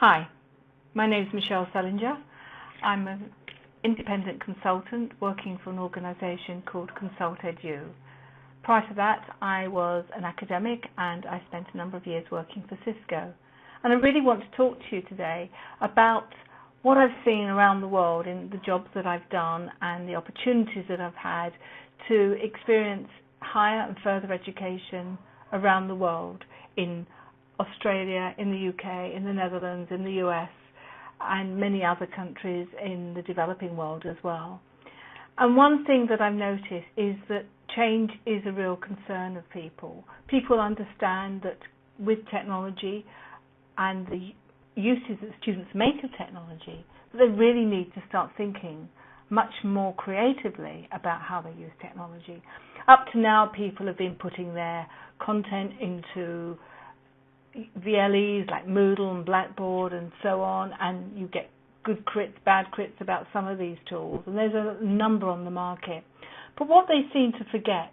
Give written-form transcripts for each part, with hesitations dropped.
Hi, my name is Michelle Selinger. I'm an independent consultant working for an organisation called Consult Edu. Prior to that, I was an academic and I spent a number of years working for Cisco. And I really want to talk to you today about what I've seen around the world in the jobs that I've done and the opportunities that I've had to experience higher and further education around the world in Australia, in the UK, in the Netherlands, in the US, and many other countries in the developing world as well. And one thing that I've noticed is that change is a real concern of people. People understand that with technology and the uses that students make of technology, that they really need to start thinking much more creatively about how they use technology. Up to now, people have been putting their content into VLEs like Moodle and Blackboard and so on, and you get good crits, bad crits about some of these tools, and there's a number on the market. But what they seem to forget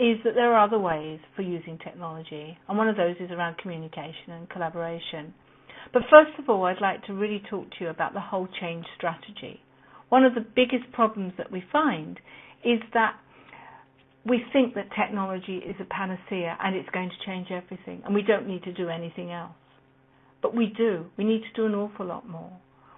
is that there are other ways for using technology, and one of those is around communication and collaboration. But first of all, I'd like to really talk to you about the whole change strategy. One of the biggest problems that we find is that we think that technology is a panacea and it's going to change everything and we don't need to do anything else. But we do. We need to do an awful lot more.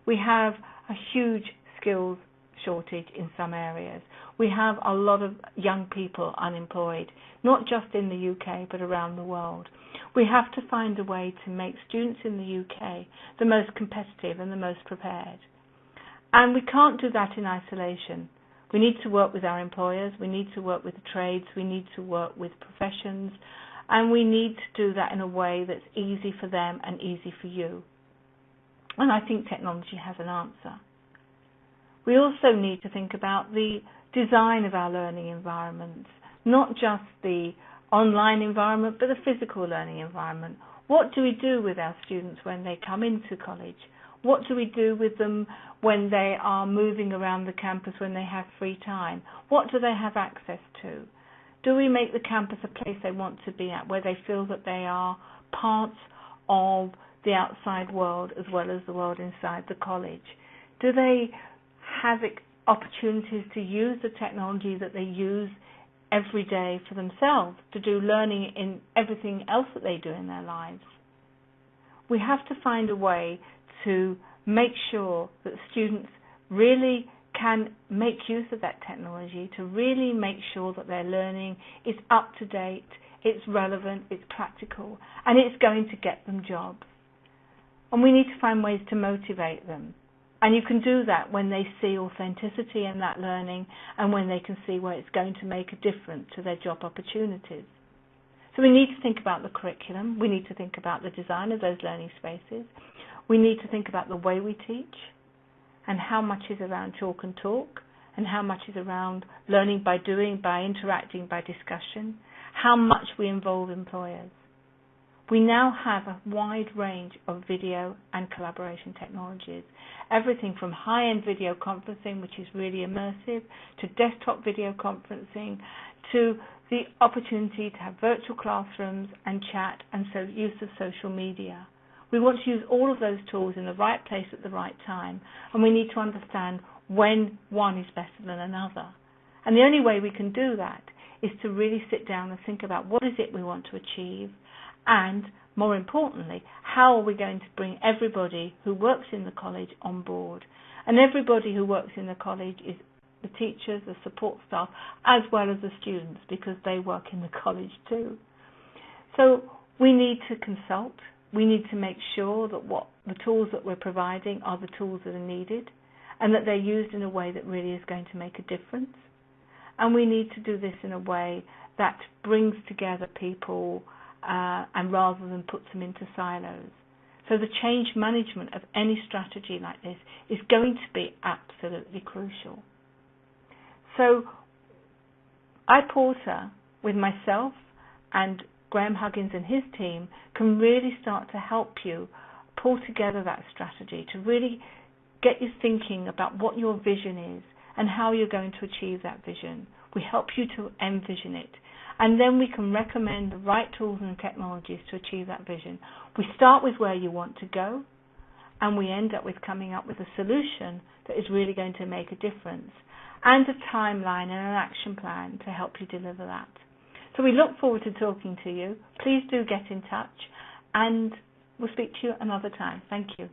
We have a huge skills shortage in some areas. We have a lot of young people unemployed, not just in the UK but around the world. We have to find a way to make students in the UK the most competitive and the most prepared. And we can't do that in isolation. We need to work with our employers, we need to work with the trades, we need to work with professions, and we need to do that in a way that's easy for them and easy for you. And I think technology has an answer. We also need to think about the design of our learning environments, not just the online environment, but the physical learning environment. What do we do with our students when they come into college? What do we do with them when they are moving around the campus, when they have free time? What do they have access to? Do we make the campus a place they want to be at, where they feel that they are parts of the outside world as well as the world inside the college? Do they have opportunities to use the technology that they use every day for themselves, to do learning in everything else that they do in their lives? We have to find a way to make sure that students really can make use of that technology, to really make sure that their learning is up to date, it's relevant, it's practical, and it's going to get them jobs. And we need to find ways to motivate them. And you can do that when they see authenticity in that learning and when they can see where it's going to make a difference to their job opportunities. So we need to think about the curriculum, we need to think about the design of those learning spaces, we need to think about the way we teach and how much is around chalk and talk and how much is around learning by doing, by interacting, by discussion, how much we involve employers. We now have a wide range of video and collaboration technologies, everything from high-end video conferencing, which is really immersive, to desktop video conferencing, to the opportunity to have virtual classrooms and chat and so use of social media. We want to use all of those tools in the right place at the right time, and we need to understand when one is better than another. And the only way we can do that is to really sit down and think about what is it we want to achieve, and more importantly, how are we going to bring everybody who works in the college on board. And everybody who works in the college is the teachers, the support staff, as well as the students, because they work in the college too. So we need to consult. We need to make sure that the tools that we're providing are the tools that are needed and that they're used in a way that really is going to make a difference. And we need to do this in a way that brings together people and rather than puts them into silos. So the change management of any strategy like this is going to be absolutely crucial. So iPorter, with myself and Graham Huggins and his team, can really start to help you pull together that strategy, to really get you thinking about what your vision is and how you're going to achieve that vision. We help you to envision it, and then we can recommend the right tools and technologies to achieve that vision. We start with where you want to go, and we end up with coming up with a solution that is really going to make a difference, and a timeline and an action plan to help you deliver that. So we look forward to talking to you. Please do get in touch, and we'll speak to you another time. Thank you.